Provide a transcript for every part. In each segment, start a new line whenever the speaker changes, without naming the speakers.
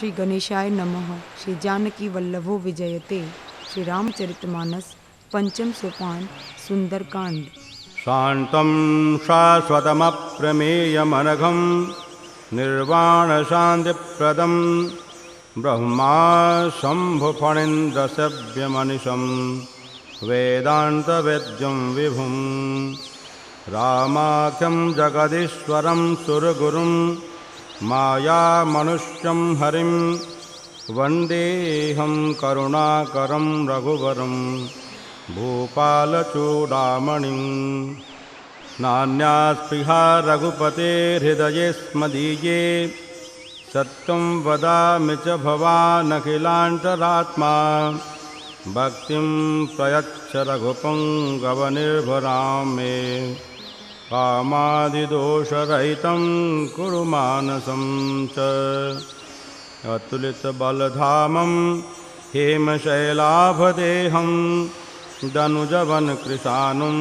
श्री गणेशाय नमः। श्री जानकी वल्लभो विजयते। श्री रामचरितमानस पंचम सोपान सुंदरकांड।
शान्तं शाश्वतमप्रमेयमनघं निर्वाणशान्तिप्रदं ब्रह्मा शम्भुफणीन्द्रसेव्यमनिशं वेदान्तवेद्यं विभुं रामाख्यं जगदीश्वरं सुरगुरुं मायामनुष्यं हरिं वन्देऽहं करुणाकरं रघुवरं भूपालचूडामणिं। नान्यास्पृहा रघुपतेर्हृदये स्मदीये सत्यं वदामि च भवानखिलान्तरात्मा भक्तिं प्रयच्छ रघुपुङ्गवनिर्भरां मे कामादिदोषरहितं कुरु मानसं च अतुलितबलधामं हेमशैलाभदेहं दनुजवनकृशानुं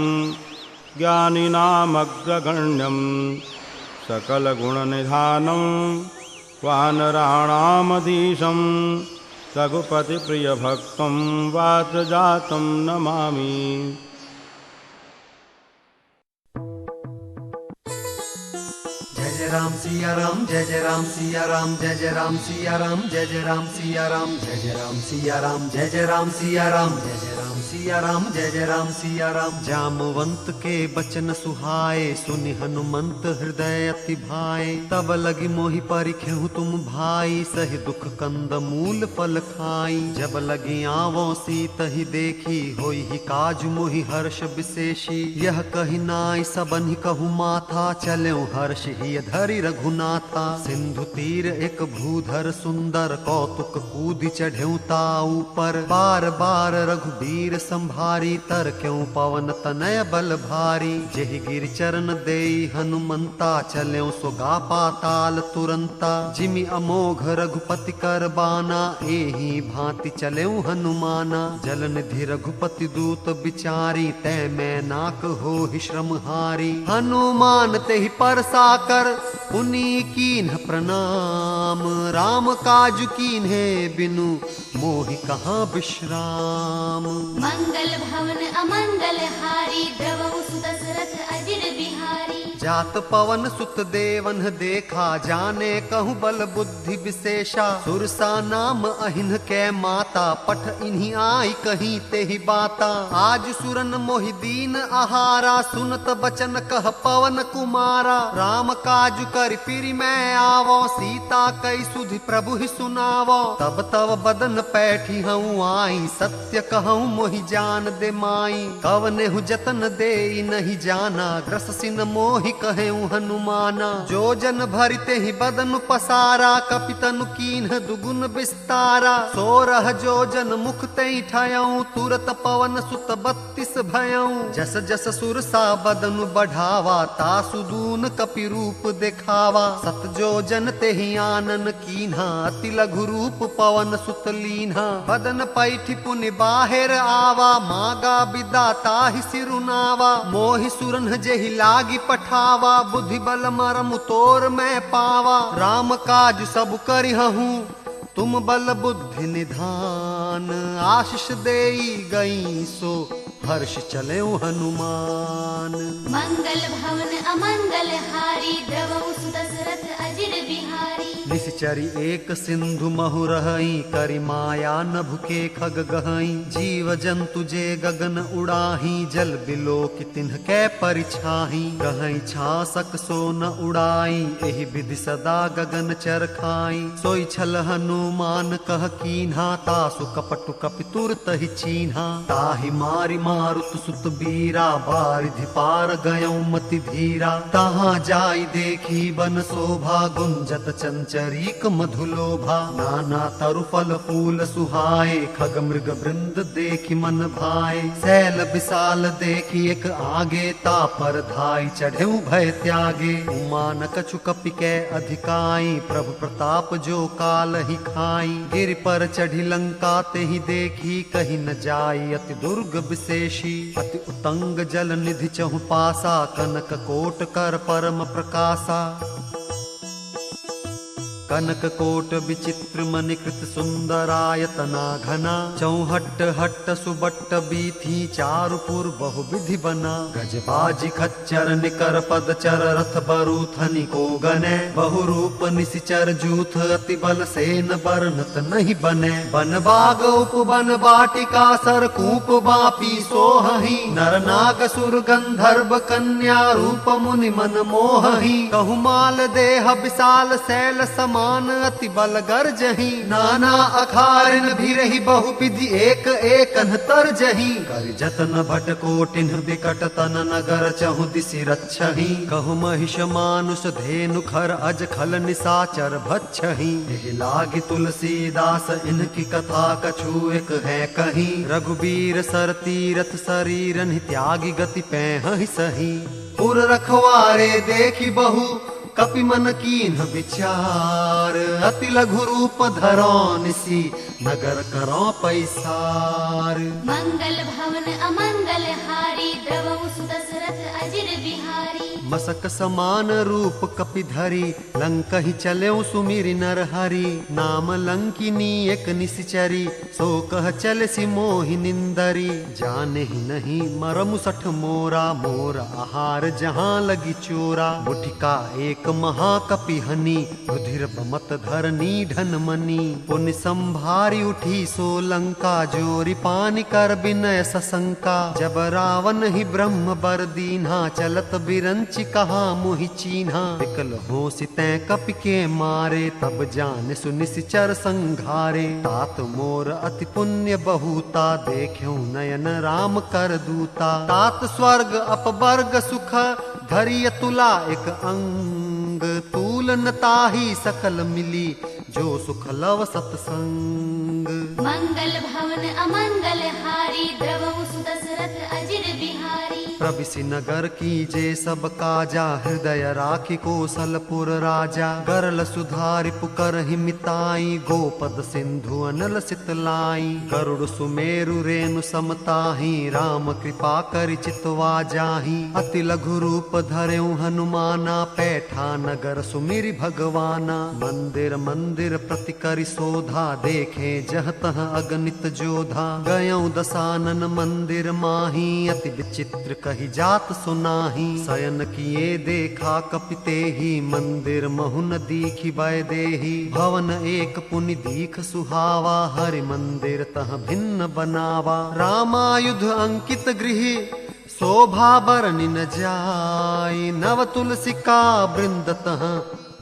ज्ञानिनामग्रगण्यं सकलगुणनिधानं वानराणामधीशं रघुपतिप्रियभक्तं वातजातं नमामि।
जय राम सिया राम, जय जय राम सिया राम, जय जय राम सिया राम, जय जय राम सिया राम, जय जय राम सिया राम, जय जय राम सिया राम, जय जय राम सिया राम, जय जय राम सिया राम। जामवंत के बचन सुहाए, सुनि हनुमंत हृदय अति भाए। तब लगी मोहि परिखेहु तुम भाई, सहि दुख कंद मूल फल खाई। जब लगी आवो सीत ही देखी, होई ही काज मोहि हर्ष विशेषी। यह कही नाई सबन कहु माथा, चल्यों हर्ष ही धरि रघुनाथा। सिंधु तीर एक भूधर सुंदर, कौतुक कूदि चढ़ेऊ ता ऊपर। बार बार रघुबीर संभारी, तर क्यों पवन तनय बल भारी। जेहि गिर चरण देई हनुमंता, चल्यों सुगा पाताल तुरंता। जिमि अमोघ रघुपति कर बाना, एही भांति चल्यों हनुमाना। जल निधि रघुपति दूत बिचारी, तै मैं नाक हो ही श्रम हारी। हनुमान तेहि परसाकर, पुनि कीन्ह प्रणाम। राम काज कीन्हे बिनु, मोहि कहाँ विश्राम।
मंगल भवन अमंगल हारी, द्रवहु सुत दशरथ अजिर बिहारी।
जात पवन सुत देवन देखा, जाने कहूँ बल बुद्धि विशेषा। सुरसा नाम अहिन कै माता, पठ इन्हीं आई कहीं ते ही बाता। आज सुरन मोहि दीन आहारा, सुनत बचन कह पवन कुमारा। राम काज कर फिर मैं आवो, सीता कई सुधि प्रभु ही सुनावो। तब तब बदन पैठी हूँ आई, सत्य कहूँ मोहि जान दे माई। कवने हु जतन दे नहीं जाना, ग्रस सिन मोहि कहेऊ हनुमाना। जो जन भरते ही बदन पसारा, कपितनु कीन्ह दुगुन विस्तारा। 16 जो जन मुख तई ठायऊ, तुरत पवन सुत 32 भयऊ। जस जस सुरसा बदन बढ़ावा, तासु दून कपि रूप दिखावा। 7 जो जन ते ही आनन कीन्हा, अति लघु रूप पवन सुत लीन्हा। बदन पैठी पुनि बाहिर आवा, मागा बिदा ताहि सिरुनावा। मोहि सुरन जेहि लागी पठावा, बुद्धि बल मरम तोर मैं पावा। राम काज सब करिहूँ, तुम बल बुद्धि निधान। आशीष देई गई सो, हर्ष चलेऊ हनुमान।
मंगल भवन अमंगल हारी, द्रवहु सुत दशरथ अजिर बिहारी।
निश्चरी एक सिंधु महु रहई, करि माया नभ के खग गहई। जीव जंतु जे गगन उड़ाही, जल बिलो कि तिन्ह कै परिछाही। गहई छासक सो न उड़ाई, एहि विधि सदा गगन चर खाई। सोई छल हनुमान कह कीन्हा, तासु कपटु कपि तुरत ही चीन्हा। ताहि मारि मारुत सुत बीरा, बारिधि पार गयऊ मति धीरा। तहाँ जाई देखी बन शोभा, गुंजत चंचरीक मधुलोभा। नाना तरु फल फूल सुहाए, खग मृग वृंद देखी मन भाए। सैल विशाल देखी एक आगे, तापर धाई चढ़ेऊ भय त्यागे। उमान कछु कपि कै अधिकाई, प्रभु प्रताप जो काल ही खाई। गिर पर चढ़ी लंका ते ही देखी, कहीं न जाई अति दुर्ग विशेषी। अति उतंग जल निधि चहु पासा, कनक कोट कर परम प्रकाशा। कनक कोट विचित्र मणिकृत सुंदरायतना घना, चौहट्ट हट्ट सुबट्ट बीथी चारुपुर बहुविधि बना। गजबाजी खच्चर निकर पद चर रथ बरूथनि को गने, बहुरूप निशिचर जूथ अति बल सेन बरनत नहीं बने। बन बाग उपवन बाटिका सरकूप बापी सोहहि, नर नाग सुर गंधर्व कन्या रूप मुनि मन मोहहि। कहु माल देह विशाल शैल समान अति बल गर्जहि, नाना अखारिन भिरहि बहुविधि एक एक अंतर जहि। कर जतन भट कोटिन विकट तन नगर चहु दिशि रक्षहि, कहु महिष मानुष धेनु खर अज खल निशाचर भक्षहि। एहि लागी तुलसीदास इनकी कथा कछु एक है कही, रघुबीर सर तीरथ शरीरन त्यागी गति पैहि सही। पुर रखवारे देखी बहु कपि मन कीन्ह विचार, अति लघु रूप धरो निसी नगर करो पैसार।
मंगल भवन अमंगल हारी, द्रवहु सुदशरथ अजिर बिहारी।
मसक समान रूप कपि धरी, लंकहि चलेउ सुमिरि नर हरि। नाम लंकिनी एक निशिचरी, सो कह चलसि मोहि निंदरी। जाने ही नहीं मरमु सठ मोरा, मोर आहार जहाँ लगी चोरा। मुठिका एक महाकपि हनी, रुधिर बमत धरनी ढन मनी। पुण्य संभारी उठी सो लंका, जोरी पानी कर विनय सशंका। जब रावण ही ब्रह्म बर दीन्हा, चलत बिरंच कहा मोहि चीन्हा। विकल हो सितै कपि के मारे, तब जान सुनिशिचर संघारे। तात मोर अति पुण्य बहुता, देख्यौ नयन राम कर दूता। तात स्वर्ग अपवर्ग सुख, धरि तुला एक अंग। तूल न ताहि सकल मिली, जो सुख लव सतसंग।
मंगल भवन अमंगल हारी, द्रवहु सुदशरथ अजिर बिहारी।
प्रविशि नगर कीजे सब काजा, हृदय राखी कौशलपुर राजा। गरल सुधारि पुकर हिमिताई, गोपद सिंधु अनल सितलाई। गरुड़ सुमेरु रेणु समताही, राम कृपा करि चितवा जाही। अति लघु रूप धरेउ हनुमाना, पैठा नगर सुमिरि भगवाना। मंदिर मंदिर प्रति करि शोधा, देखे जह तह अगणित जोधा। गयौ दसानन मंदिर माही, अति विचित्र कही जात सुनाही। शयन किए देखा कपिते ही, मंदिर महु न दीखि वै देही। भवन एक पुनि दीख सुहावा, हरि मंदिर तह भिन्न बनावा। रामायुध अंकित गृह, शोभा बरनि न जाय। नव तुलसिका वृंद तह,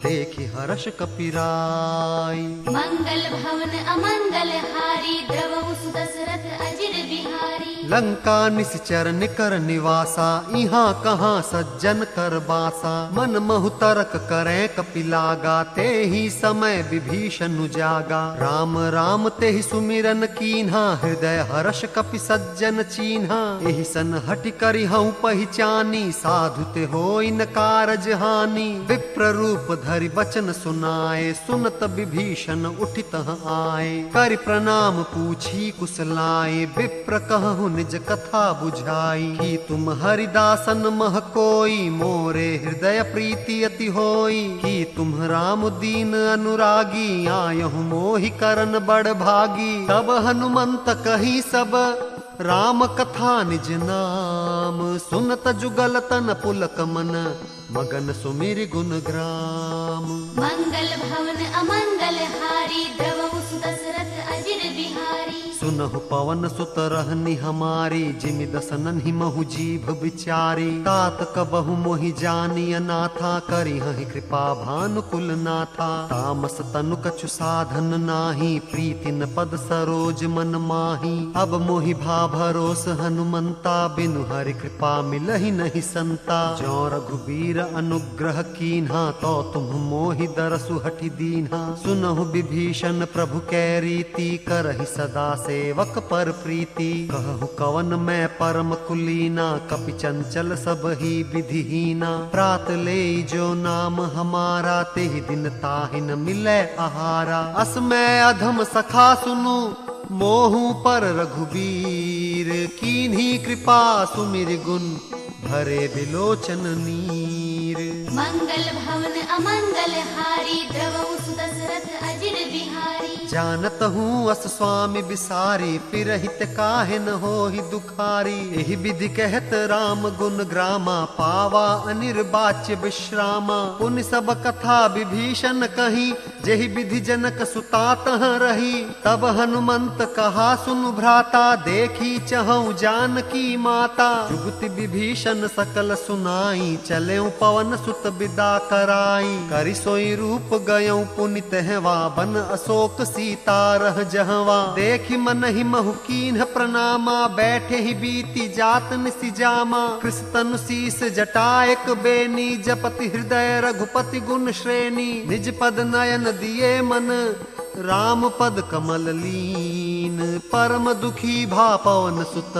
देखि हर्ष कपिराय।
मंगल भवन अमंगल हारी, द्रवहु सुदशरथ अजिर बिहारी।
लंका निशिचर निकर निवासा, इहाँ कहाँ सज्जन कर बासा। मन महु तरक करें कपि लागा, ते ही समय विभीषण जागा। राम राम ते ही सुमिरन कीन्हा, हृदय हर्ष कपि सज्जन चीन्हा। एहि सन हटि करि हऊँ पहिचानी, साधु ते होई न कारज हानि। विप्र रूप धरि वचन सुनाए, सुनत विभीषण उठित आए। करि प्रणाम पूछी कुशलाए, विप्र कहु निज कथा बुझाई। कि तुम हरिदासन मह कोई, मोरे हृदय प्रीति अति होई। कि तुम राम दीन अनुरागी, आयहु मोहि करन बड़ भागी। तब हनुमंत कही सब, राम कथा निज नाम। सुनत जुगल तन पुलक मन, मगन सुमिरि गुण ग्राम।
मंगल भवन अमंगल हारी, द्रवहु सुदशरथ अजिर बिहारी।
सुनहु पवन सुत रहनी हमारी, जिमि दसनन ही महु जीभ विचारी। तात कबहु मोहि जानी अनाथा, करि हहि कृपा भानुकुल नाथा। तामस तनु कछु साधन नाही, प्रीति न पद सरोज मन माही। अब मोहि भा भरोस हनुमंता, बिनु हरि कृपा मिलहि नहीं संता। जो रघुबीर अनुग्रह कीन्हा, तो तुम मोहि दरसु हठि दीन्हा। सुनहु विभीषण प्रभु कै रीति, करहि सदा सेवक पर प्रीति। कहु कवन मैं परम कुलीना, कपि चंचल सब ही विधिहीना। प्रात ले जो नाम हमारा, तेहि दिन ताहि न मिलै आहारा। अस मैं अधम सखा सुनु, मोहु पर रघुबीर। कीन्ही कृपा सुमिरि गुण, भरे बिलोचन नीर।
मंगल भवन अमंगल हारी, द्रवहु सुदशरथ बिहारी।
जानत हूँ अस स्वामी बिसारी, फिर हित काहे न हो ही दुखारी। यही विधि कहत राम गुण ग्रामा, पावा अनिर्वाच्य विश्रामा। पुण्य सब कथा विभीषण कही, जेहि विधि जनक सुता तह रही। तब हनुमंत कहा सुन भ्राता, देखी चहु जानकी माता। जुगति विभीषण सकल सुनाई, चले पवन सुत विदा कराई। करि सोई रूप गयऊ पुनित हवा, बन अशोक सीता रह जहवा। देखि मन ही महु कीन्ह प्रणामा, बैठे ही बीती जात निसिजामा। कृष्ण शीस जटा एक बेनी, जपति हृदय रघुपति गुण श्रेणी। निज पद नयन दिए मन, राम पद कमल लीन। परम दुखी भा पवन सुत,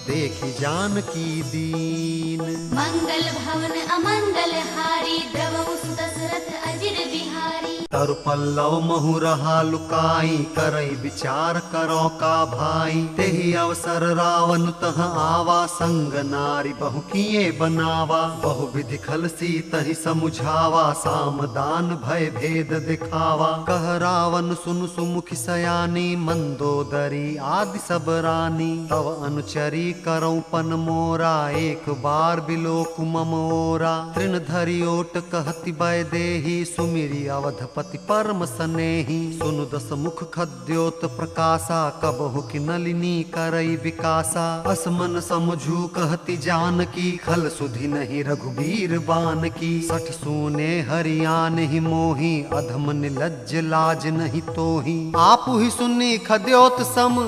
देखि जानकी दीन।
मंगल भवन अमंगल हारी, द्रवहु सुत दशरथ अजिर बिहारी।
तरु पल्लव महु रहा लुकाई, करई विचार करो का भाई। तेहि अवसर रावण तह आवा, संग नारी बहु किए बनावा। बहु विधि खल सीतहि समुझावा, सामदान भय भेद दिखावा। कह रावण सुन सुमुखि सयानी, मंदोदरी आदि सब रानी। तव अनुचरी करौ पन मोरा, एक बार बिलोक मम ओरा। तृण धरि ओट कहति भय देहि, सुमिरि अवधपति परम सनेहि। सुनु दस मुख खद्योत प्रकाशा, कबहु कि नलिनी करई विकासा। असमन समझू कहति जानकी, खल सुधि नहीं रघुबीर बान की। सठ सूने हरियान ही मोही, अधम निलज्ज लाज नहीं तोही। आपु ही सुनी खद्योत सम,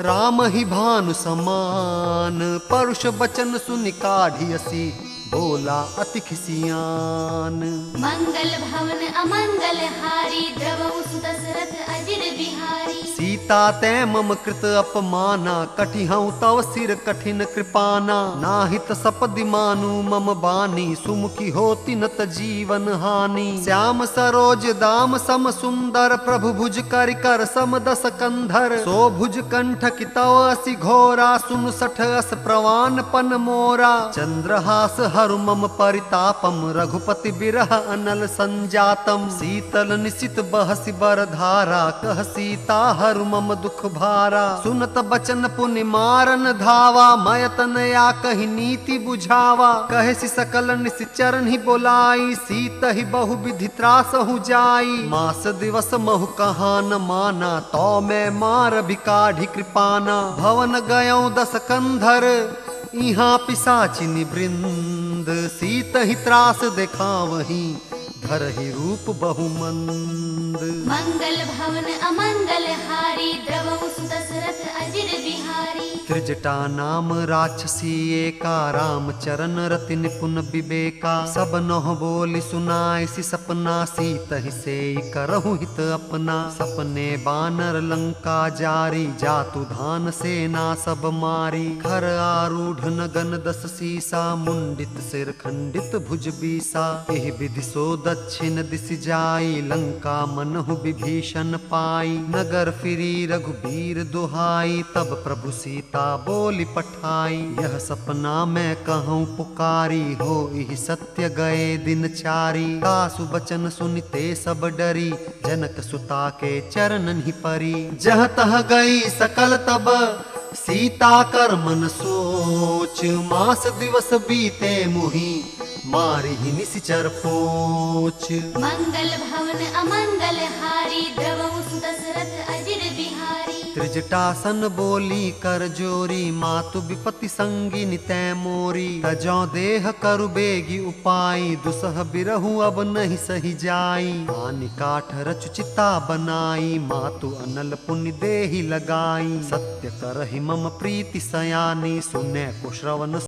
राम ही भानु समान। परुष बचन सुनि काढ़ियसी, बोला अति खिसियान।
मंगल भवन अमंगल हारी, द्रवहु सुत दशरथ अजिर बिहारी।
सीता ते मम कृत अपमाना, कटिहउ तव सिर कठिन कृपाना। नाहित सपदि मानु मम बानी, सुमुखी होति न त जीवन हानि। श्याम सरोज दाम सम सुंदर, प्रभु भुज कर कर सम दस कंधर। सो भुज कंठ की तव असि घोरा, सुन सठ अस प्रवान पन मोरा। चंद्रहास हरु मम परितापम, रघुपति बिरह अनल संजातम। शीतल निशित बहसि बर धारा, कह सीता हरु मम दुख भारा। सुनत बचन पुनि मारन धावा, मयतन या कही नीति बुझावा। कहसी सकल निश्चरण ही बोलाई, सीत ही बहु विधि त्रासहु जाई। मास दिवस महु कहा न माना, तो मैं मार बिकाढ़ी कृपाना। भवन गयौ दस कंधर, इहाँ पिसाचिनि वृंद। सीत ही त्रास देखावही, धरहि रूप बहुमंद।
मंगल भवन अमंगल हारी, द्रवहु सुत दशरथ अजिर बिहारी।
त्रिजटा नाम राक्षसी एका, राम चरण रति निपुण विवेका। सब नह बोली सुनाय सि सपना, सीत ही से करहु हित अपना। सपने बानर लंका जारी, जातु धान सेना सब मारी। खर आरूढ़ नगन दस सीसा, मुंडित सिर खंडित भुज बीसा। एहि विधि सो दक्षिण दिस जाई, लंका मनहु विभीषण पाई। नगर फिरी रघुबीर दुहाई, तब प्रभु सीता बोली पठाई। यह सपना मैं कहूँ पुकारी, हो इहि सत्य गए दिन चारी। कासु बचन सुनते सब डरी, जनक सुता के चरणन ही परी। जह तह गई सकल तब, सीता कर मन सोच। मास दिवस बीते मुहि, मारी ही निसिचर पोच।
मंगल भवन अमंगल हारी, द्रवहु सुत दशरथ अजिर बिहारी।
त्रिजटासन बोली कर जोरी, मातु विपति संगिनी तै मोरी। तजौ देह करु बेगी उपाई, दुसह बिरहु अब नहीं सही जाई। आनि काठ रचु चिता बनाई, मातु अनल पुण्य देहि लगाई। सत्य करहि मम प्रीति सयानी, सुने को श्रवण